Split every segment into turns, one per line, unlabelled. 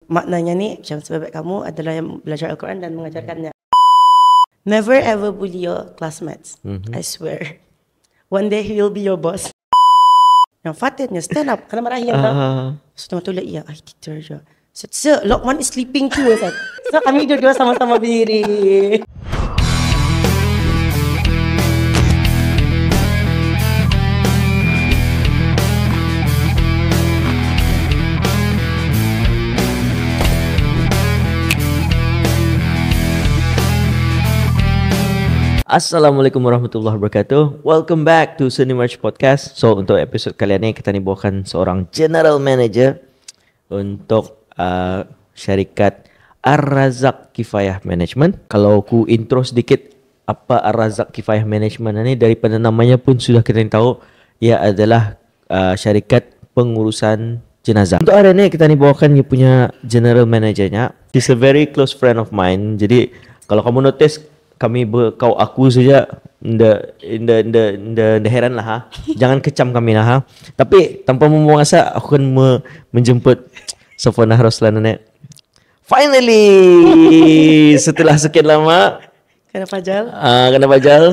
maknanya ni macam sebab kamu adalah yang belajar Al-Quran dan mengajarkannya. Never ever bully your classmates. I swear. One day he will be your boss. Yang Fatinnya stand up, kena marahin tau. So tengok iya, teacher je. So Lokman is sleeping too. So kami dua-dua sama-sama berdiri.
Assalamualaikum warahmatullahi wabarakatuh. Welcome back to Seni Merch Podcast. So untuk episod kali ini kita ni bawakan seorang general manager untuk syarikat Ar-Razak Kifayah Management. Kalau ku intro sedikit apa Ar-Razak Kifayah Management ni, daripada namanya pun sudah kita tahu ia adalah syarikat pengurusan jenazah. Untuk hari ini kita ni bawakan dia punya general managernya. He's a very close friend of mine. Jadi kalau kamu notice kami kau aku saja nda heran lah ha. Jangan kecam kami lah ha. Tapi tanpa membuang asa aku akan menjemput Safwanah Roslan nenek. Finally setelah sekian lama
Kena pajal.
Kena pajal.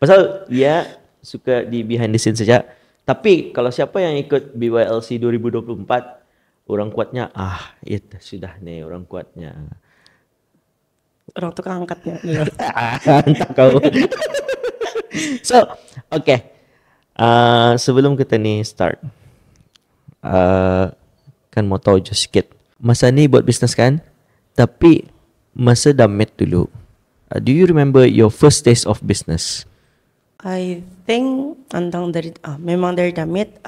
Pasal dia suka di behind the scene saja. Tapi kalau siapa yang ikut BYLC 2024, orang kuatnya itu sudah nih orang kuatnya.
Orang tukang angkatnya.
Entah kau. So, okay. Sebelum kita ni start, kan mau tahu je sikit. Masa ni buat bisnes kan? Tapi masa damit dulu. Do you remember your first days of business?
I think memang dari damit.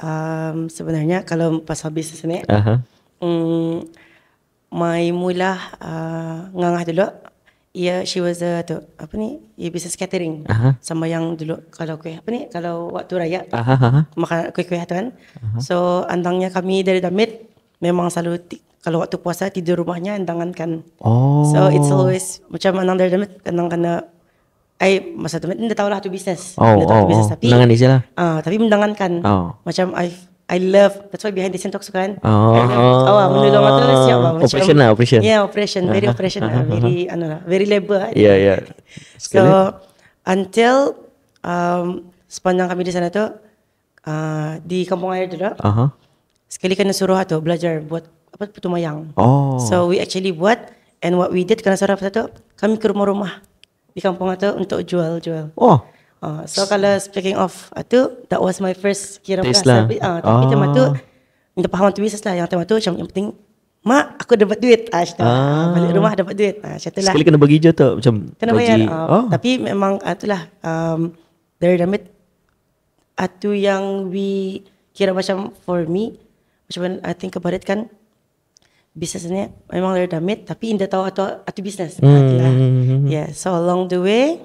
Sebenarnya kalau pasal bisnes ni, my mula ngangah dulu. Yeah, she was business catering. Sama yang dulu kalau kuih kalau waktu raya makan kuih-kuih tu kan. So andangnya kami dari damit memang selalu kalau waktu puasa tidur rumahnya andangan kan. So it's always macam andang dari damit kena masa damit tidak tahu lah tu bisnes.
Tapi mendangan di sini lah.
Tapi mendangankan. Macam I love, that's why behind the scene talk suka kan. Menolong atau siap lah.
Operation.
Yeah, operation. Very operation lah. Very labor.
Yeah.
So, until sepanjang kami di sana tu, di kampung air tu lah, sekali kena suruh tu belajar buat putu mayang. So, we actually buat, and what we did kena suruh tu, kami ke rumah-rumah di kampung tu untuk jual-jual. So kalau speaking of itu, that was my first kira perasaan. Tapi tema tu, minta faham tu bisnes lah. Yang tema tu macam yang penting, mak aku dapat duit. Balik rumah dapat duit. Macam tu lah.
Sekali kena bagi je tu macam
kena bayar. Tapi memang itulah dari damit itu yang we kira macam for me, macam when I think about it kan, bisnes ni memang dari damit, tapi indah tahu atau bisnes. Yeah, so along the way,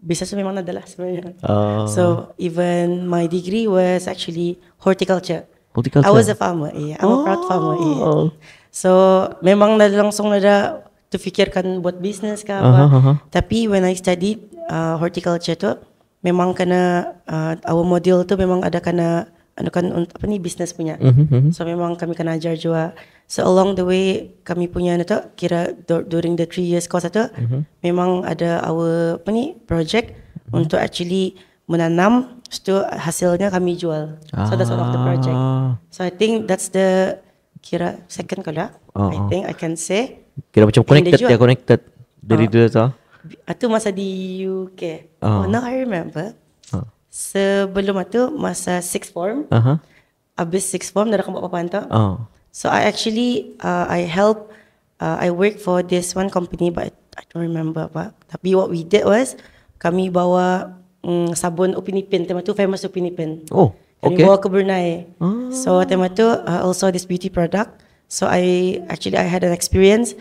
bisnes memang adalah sebenarnya. So even my degree was actually horticulture. I was a farmer. I'm a proud farmer. So memang langsung ada terfikirkan buat bisnes ke apa. Tapi when I studied horticulture tu, memang kena our module tu memang ada kena bisnes punya. So memang kami kena ajar juga. So along the way kami punya tu kira during the 3 years course tu memang ada our project untuk actually menanam, itu hasilnya kami jual. So that's one of the project. So I think that's the kira second kala. I think I can say
kira macam connected dari dulu tu.
Itu masa di UK. Now I remember. Sebelum itu masa 6th form. Habis 6th form dah buat apa-apa tu. So I actually I work for this one company, but I don't remember apa. Tapi what we did was kami bawa sabun Upin Ipin. Tema tu famous Upin Ipin. Kami bawa ke Brunei. So tema tu also this beauty product. So I had an experience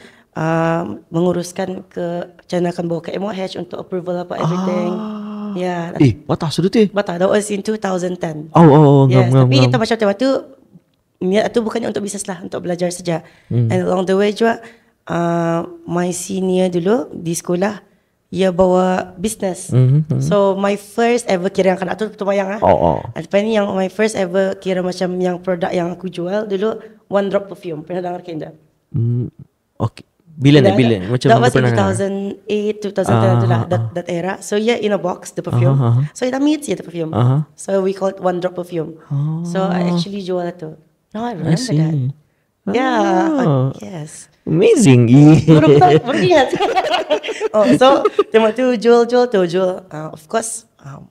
menguruskan ke macam mana akan bawa ke MOH untuk approval apa everything. Yeah.
Batah sudah tu.
Batah. That was in 2010.
Yes,
tapi kita macam tema tu niat tu bukannya untuk bisnes lah, untuk belajar saja. And along the way juga my senior dulu di sekolah, ia bawa bisnes. So my first ever kira yang kena tu mayang lah. Apa ni yang my first ever kira macam yang produk yang aku jual dulu One Drop Perfume. Pernah dengar ke tak?
Okay. Bila macam
that was in 2008, 2010 tu lah, that era. So yeah, in a box the perfume. So it means the perfume. So we call it One Drop Perfume. So I actually jual itu. No, I remember that. Yeah, yes.
Amazing.
Baru ingat. So tema tu jual. Of course,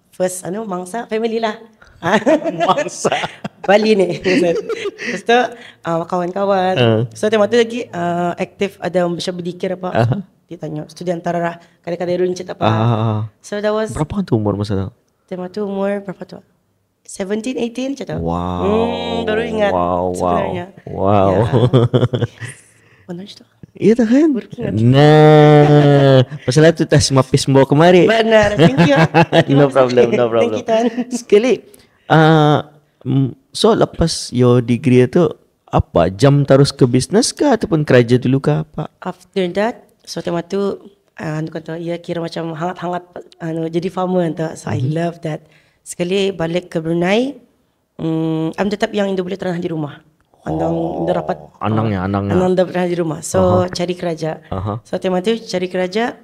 first mangsa family lah.
Mangsa
Bali ni. Lepas tu kawan-kawan. So tema tu lagi aktif ada macam berdikir apa. Dia tanya student antara lah kadang-kadang runcit apa. So that was.
Berapa tu umur masa tu?
Tema tu umur berapa tu? 17, 18 macam tu.
Wow.
Baru ingat sebenarnya.
Wow.
Benar tu.
Iya tak kan? Nah, pasal tu tas mapis bawa kemari.
Benar. Thank you.
No problem.
Thank you Tan.
Sekali. So lepas your degree tu apa? Jam terus ke bisnes ke ataupun kerja dulu ke apa?
After that, so tema tu kata ia kira macam hangat-hangat jadi farmer entah. So I love that. Sekali balik ke Brunei, tetap yang Indo boleh tanah di rumah. Andang Indo rapat.
Anangnya.
Andang dah tanah di rumah. So cari kerja. So tema tu cari kerja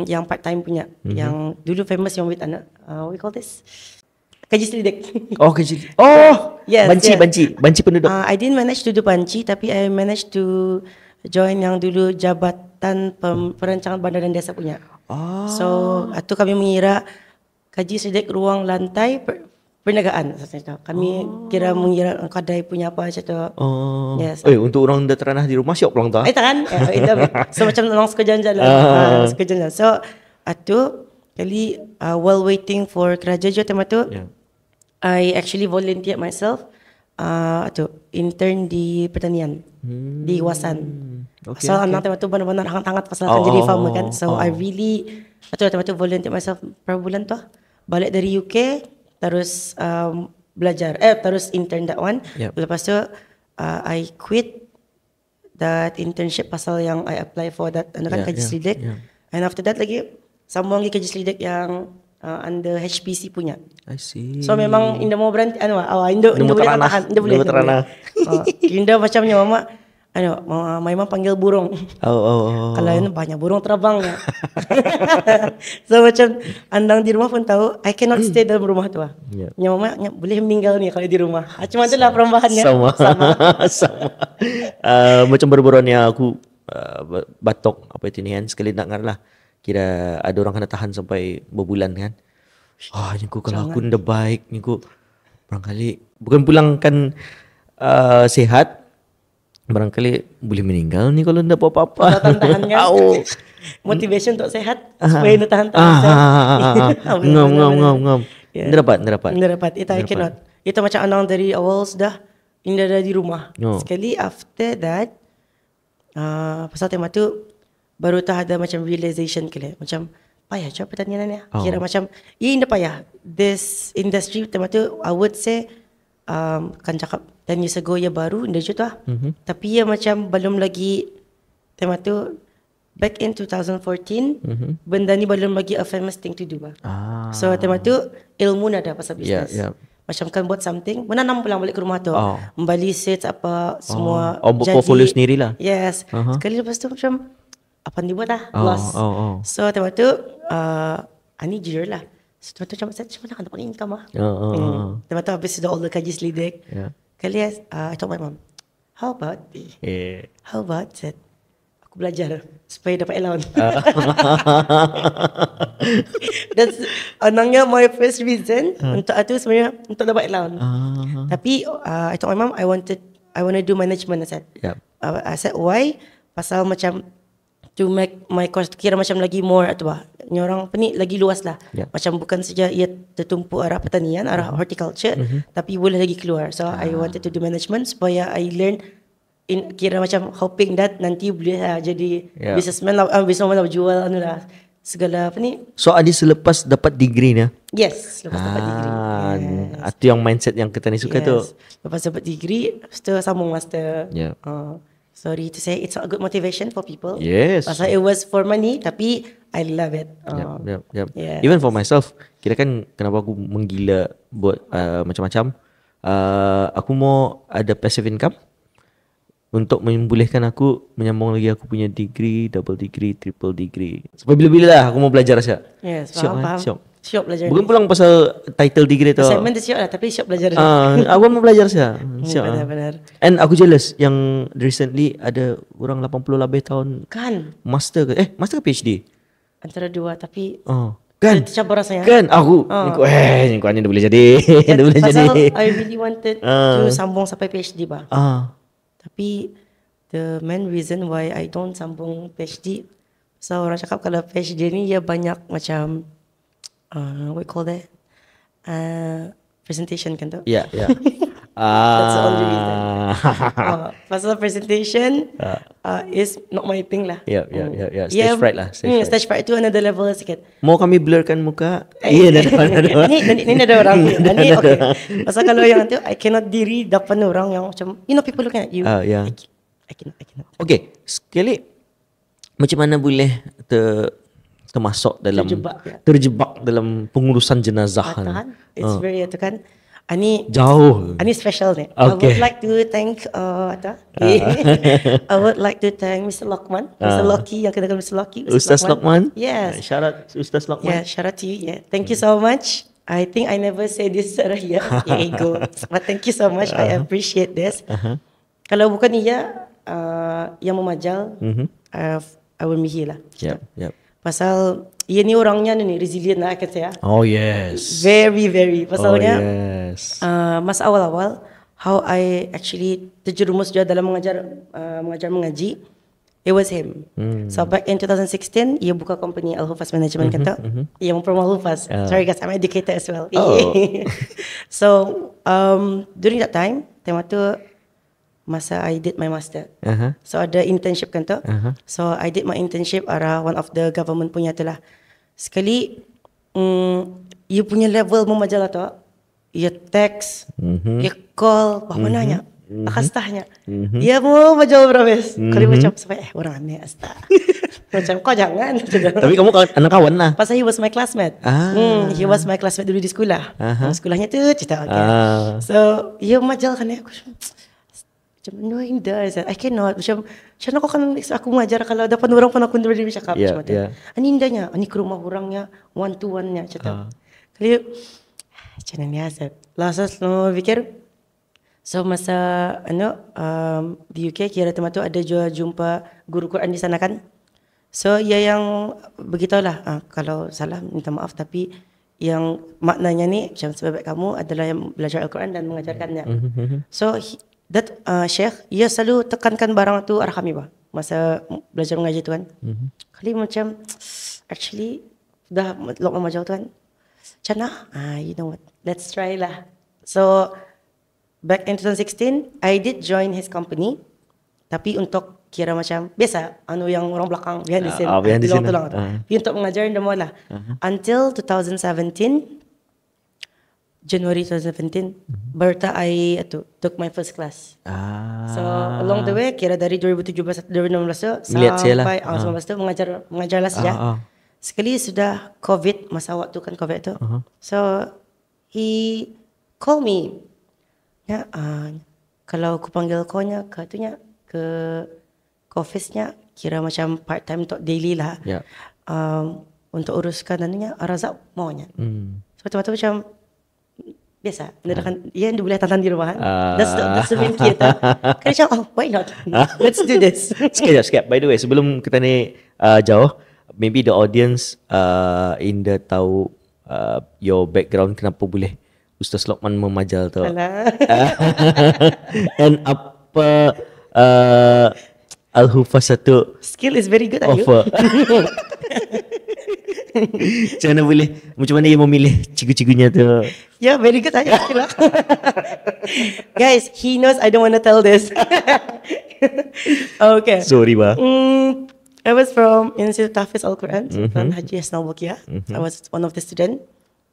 yang part time punya. Yang dulu famous yang with anak. We call this Kaji Selidik.
Kaji. Yes, banci penduduk.
I didn't manage to do banci, tapi I managed to join yang dulu Jabatan Perancangan Bandar dan Desa punya. So itu kami mengira Kaji Selidik ruang lantai perniagaan. Kami kira mengira kedai punya apa macam tu. Yes.
Untuk orang dah teranah di rumah siap pulang tak?
Tak kan? So macam orang suka jalan-jalan. So itu kali while waiting for kerja je tema tu. I actually volunteered myself intern di pertanian di Wasan. So anak tema tu benar-benar hangat-hangat pasal akan jadi farmer kan. So I really tema tu volunteer myself per bulan tu. Balik dari UK terus belajar terus intern that one. Lepas tu I quit that internship pasal yang I apply for that kan Kaji Selidik. And after that lagi sambung lagi Kaji Selidik yang under HPC punya.
I see.
So memang Indah mau berhenti Indah boleh tahan. Indah boleh. Indah macamnya mama memang panggil burung. Kalau ini banyak burung terbang ya. So macam andang di rumah pun tahu I cannot stay dalam rumah tu. Mama boleh meninggal ni kalau di rumah. Cuma itulah perubahannya.
Sama. Macam baru-barunya aku batok apa itu ni kan sekali nak dengar lah. Kira ada orang kena tahan sampai berbulan kan. Nyiku kalau aku dah baik nyiku barangkali bukan pulangkan sihat, barangkali boleh meninggal ni kalau tidak buat apa-apa.
Tahan kan. Motivation untuk sehat supaya dia tahan.
Ngam. Dia dapat. Itu
I cannot. Itu macam anang dari awal sudah Indah dah di rumah. Sekali after that pasal tema tu baru tak ada macam realization kali. Macam payah je pertanian ni. Kira macam indah payah. This industry tema tu I would say kan cakap 10 years ago ya baru indah je tu lah. Tapi ya macam belum lagi tema tu back in 2014 benda ni belum lagi a famous thing to do lah. So tema tu ilmu ada pasal bisnes. Macam kan buat something, menanam pulang balik ke rumah tu. Membali seeds apa semua
jadi. Portfolio sendiri lah.
Yes. Sekali lepas tu macam apa ni buat lah loss. So tema tu ani jujur lah. So tema tu macam saya cuma nak dapat income lah. Tema tu habis sudah all the Kaji Selidik. Kali I told my mom, how about said aku belajar supaya dapat allowance. That's anangnya my first reason untuk itu sebenarnya untuk dapat allowance. Tapi I told my mom I want to do management. I said why? Pasal macam to make my course kira macam lagi more atau ni orang apa ni lagi luas lah. Macam bukan saja ia tertumpu arah pertanian, arah horticulture, tapi boleh lagi keluar. So I wanted to do management supaya I learn kira macam hoping that nanti boleh jadi businessman lah, businessman lah jual lah segala apa ni.
So Adi selepas dapat degree ni?
Yes, lepas dapat degree.
Itu yang mindset yang kita ni suka tu.
Lepas dapat degree, lepas sambung master. Sorry to say, it's a good motivation for people.
Yes.
Pasal it was for money, tapi I love it.
Yes. Even for myself, kira kan kenapa aku menggila buat macam-macam. Aku mau ada passive income. untuk membolehkan aku menyambung lagi aku punya degree, double degree, triple degree. Sampai bila-bila lah aku mau belajar Asya.
Yes,
Syok.
Syok belajar.
Bukan pulang pasal title degree tu.
Assignment tu syok lah, tapi syok belajar.
Aku mau belajar Asya. Syok.
Benar-benar.
And aku jealous yang recently ada orang 80 lebih tahun
Kan?
master ke PhD?
Antara dua, tapi
Kan?
tercabar rasanya.
Kan aku ni kau hanya dah boleh jadi. Dah boleh jadi.
Pasal I really wanted to sambung sampai PhD bah. Tapi the main reason why I don't sambung PhD, so orang cakap kalau PhD ni dia banyak macam what you call that, presentation kan tu.
Yeah.
That's the only reason. Pasal presentation is not my thing lah.
Yeah. Stage fright lah.
Stage fright tu another level sikit.
Mau kami blurkan muka?
Iya, ni ada orang. Ni okay. Pasal kalau yang tu I cannot diri depan orang yang macam people looking at you.
Yeah.
I cannot.
Okay, sekali macam mana boleh termasuk dalam terjebak dalam pengurusan jenazah kan?
It's very itu kan. Ani
jauh.
Ani special ni.
Okay.
I would like to thank I would like to thank Mr. Lokman, Mr. Loki yang kenal Mr. Loki.
Ustaz Lokman.
Yes.
Shout out Ustaz Lokman.
Yeah, shout out to you. Yeah. Thank you so much. I think I never say this here. Ego. But thank you so much. I appreciate this. Kalau bukan dia yang memajal, I will be here lah.
Yep.
Pasal ia ni orangnya ni resilient lah akan saya.
Oh yes.
Very. Pasalnya
yes.
masa awal-awal how I actually terjerumus juga dalam mengaji, it was him. So back in 2016, ia buka company Al-Hufaz Management kata. Ia mempromote Al-Hufaz. Sorry guys, I'm educated as well. So during that time tu masa I did my master. So ada internship kan tu. So I did my internship arah one of the government punya tu lah. Sekali you punya level memajalah tu, you text, you call, apa nanya, akastahnya. Dia mau majal berabes. Kali macam sampai orang aneh asta. Macam kau jangan.
Tapi kamu anak kawan lah.
Pasal he was my classmate. He was my classmate dulu di sekolah. Sekolahnya tu cerita okay. So you majal kan aku. Macam annoying dah. I cannot. Macam kau kan aku mengajar kalau depan orang pun aku berdiri cakap macam tu. Ani indahnya, ani ke rumah orangnya, one to one-nya cerita. Kali macam ni asal. Lasas no fikir. So masa di UK kira tempat tu ada juga jumpa guru Quran di sana kan. So ia yang begitulah. Kalau salah minta maaf tapi yang maknanya ni macam sebab kamu adalah yang belajar Al-Quran dan mengajarkannya. So that Syekh, ia selalu tekankan barang tu arah kami bah masa belajar mengaji tu kan. Kali macam actually dah Lokman majau tu kan. Macam you know what, let's try lah. So back in 2016, I did join his company. Tapi untuk kira macam biasa, yang orang belakang behind the scene, tolong. Tapi untuk mengajar demo lah. Until 2017, January 2017, Berta I took my first class. So along the way, kira dari 2017 2016 sampai 2019 tu mengajarlah saja. Sekali sudah COVID, masa waktu kan COVID tu. So he call me. Ya, kalau aku panggil kau nya ke office-nya, kira macam part time untuk daily lah. Untuk uruskan anunya, Razak maunya. So waktu macam biasa, dia boleh tantan di rumah. That's the main key. Kan macam, why not? Let's do this.
Sekejap. By the way, sebelum kita ni jauh, maybe the audience Indah tahu your background kenapa boleh Ustaz Lokman memajal tu. And apa Al-Hufaz satu
skill is very good
offer. Macam mana dia memilih cikgu-cikgunya tu?
Yeah, very good aja. Guys, he knows I don't want to tell this. Okay.
Sorry bah.
I was from Institute Tahfiz Al-Quran, Sultan Haji Hasnal Bokiyah. I was one of the student.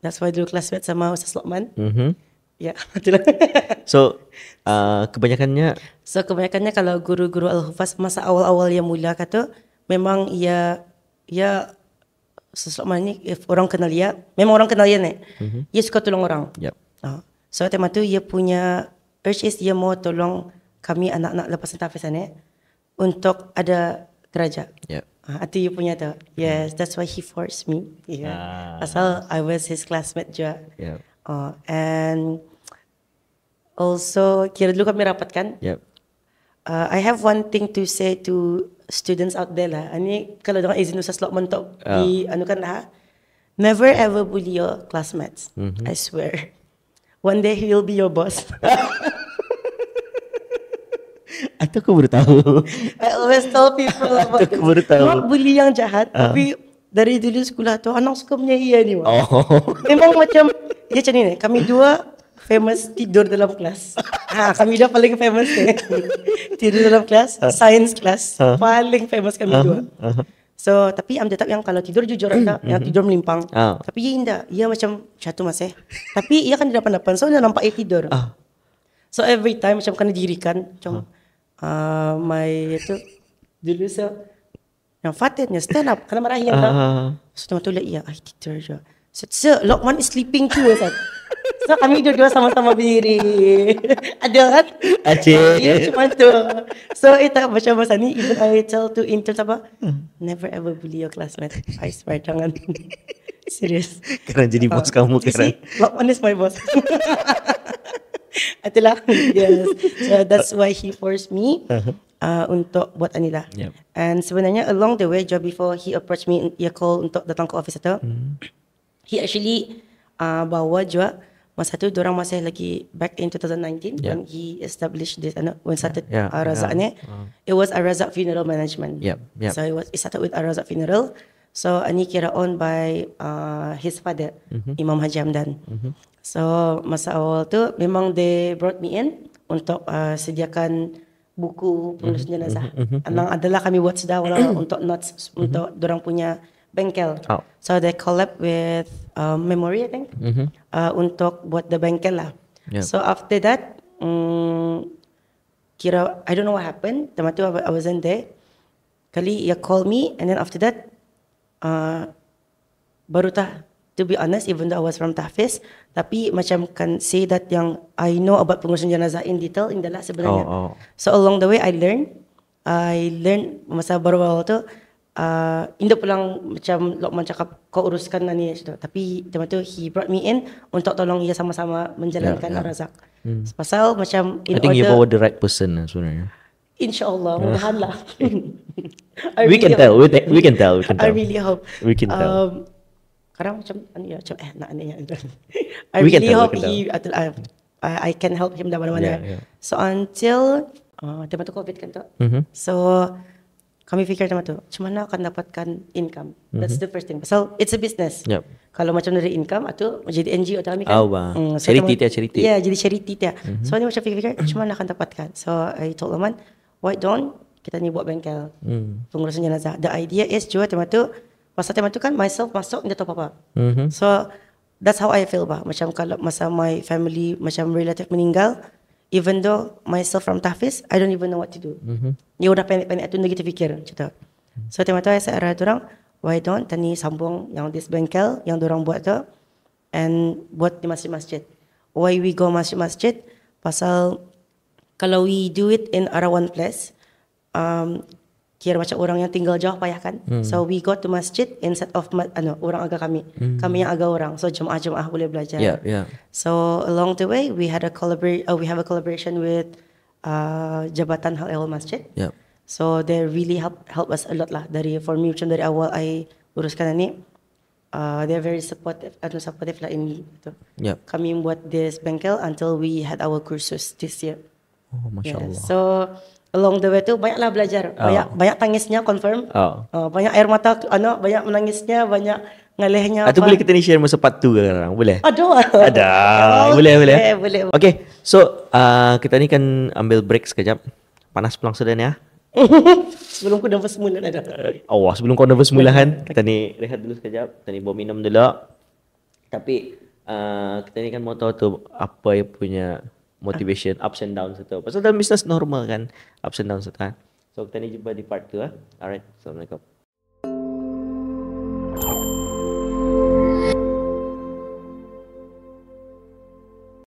That's why dulu classmate sama Ustaz Lokman. Ya, itulah.
So, kebanyakannya
kalau guru-guru Al-Hufaz masa awal-awal yang mula kata, memang ia Ustaz Lokman ni, if orang kenal dia, memang orang kenal dia ni. Dia suka tolong orang. So, tema tu ia punya urge is dia mau tolong kami anak-anak lepas tahfiz ni untuk ada kerja. Itu you punya tu. Yes, that's why he forced me. Asal I was his classmate juga. And also kira dulu kami rapat kan. I have one thing to say to students out there lah. Ini kalau dengan izin Ustaz Lokman untuk dianukan lah. Never ever bully your classmates. I swear. One day he will be your boss.
Atau aku baru tahu.
I always tell people about
aku baru tahu.
Not bully yang jahat, tapi dari dulu sekolah tu anak suka punya ia ni. Memang macam dia macam ni. Kami dua famous tidur dalam kelas. Kami dua paling famous ni. Tidur dalam kelas, science class. Paling famous kami dua. So, tapi am tetap yang kalau tidur jujur tak, yang tidur melimpang. Tapi ia indah, ia macam satu masih. Tapi ia kan di depan-depan, so dia nampak ia tidur. So every time macam kena dirikan, macam my itu dulu so yang Fatihnya stand up, kena marahi yang tak. So tengok tu lah, ia tidur je. So Lokman is sleeping too. So kami dua-dua sama-sama berdiri. Ada kan? Ada. Macam tu. So itu macam masa ni, even I tell to interns apa, never ever bully your classmate. I swear, jangan. Serius.
Kerana jadi bos kamu sekarang.
Lokman is my boss. Itulah. Yes. So that's why he forced me untuk buat anilah. And sebenarnya along the way, just before he approached me, dia call untuk datang ke office itu, he actually bawa juga. Masa tu diorang masih lagi back in 2019 when he established this, when started Razak ni. It was Razak Funeral Management. So it started with Razak Funeral. So ini kira owned by his father, Imam Haji Hamdan. So masa awal tu memang they brought me in untuk sediakan buku penulis jenazah. Adalah kami buat sedar untuk notes untuk diorang punya bengkel. So they collab with Memory, I think, untuk buat the bengkel lah. So after that, kira I don't know what happened. Time tu I wasn't there. Kali ia call me, and then after that, baru tah, to be honest, even though I was from Tahfiz, tapi macam kan say that yang I know about pengurusan jenazah in detail, indah lah sebenarnya. So along the way, I learned masa baru awal tu. Indah pulang macam Lokman cakap kau uruskan ni, tapi time tu he brought me in untuk tolong ia sama-sama menjalankan Razak. Pasal macam
I think you bawa the right person sebenarnya.
InsyaAllah, mudahan lah.
We can tell.
I really hope.
We can tell.
Kadang macam macam nak ni. I really hope I can help him dah mana-mana. So until time tu COVID kan tu. So kami fikir macam tu, macam mana akan dapatkan income? That's the first thing. So it's a business. Kalau macam dari income, atau jadi NGO atau kami kan.
So charity.
Yeah, jadi charity dia. So ni macam fikir macam mana akan dapatkan. So I told Lokman, why don't kita ni buat bengkel pengurusan jenazah. The idea is juga time tu, masa time tu kan myself masuk dia tahu apa. So that's how I feel bah. Macam kalau masa my family macam relative meninggal, even though myself from Tahfiz, I don't even know what to do. Dia udah panik-panik tu lagi terfikir macam tu. So time tu saya arah orang, why don't tani sambung yang this bengkel yang dorang buat tu and buat di masjid-masjid. Why we go masjid-masjid? Pasal kalau we do it in around one place, kira macam orang yang tinggal jauh payah kan. So we go to masjid instead of orang agak kami yang agak orang. So jemaah-jemaah boleh belajar. So along the way we have a collaboration with Jabatan Hal Ehwal Masjid. So they really help us a lot lah. For me macam dari awal I uruskan ni, they're very supportive lah ini. Kami buat this bengkel until we had our kursus this year.
Masya Allah.
So along the way tu banyaklah belajar, banyak tangisnya confirm, banyak air mata anak, banyak menangisnya, banyak ngalehnya.
Atau boleh kita ni share masa part 2 sekarang, boleh?
Ada. Boleh.
Okay, so kita ni kan ambil break sekejap, panas pulang sudah ni ya.
Sebelum kau nervous mula dah.
Sebelum kau nervous mula kan, kita ni rehat dulu sekejap, kita ni bawa minum dulu. Tapi kita ni kan mau tahu tu apa yang punya motivation, ups and downs itu. Pasal dalam bisnes normal kan, ups and downs itu kan. So kita ni jumpa di part 2. Alright, Assalamualaikum.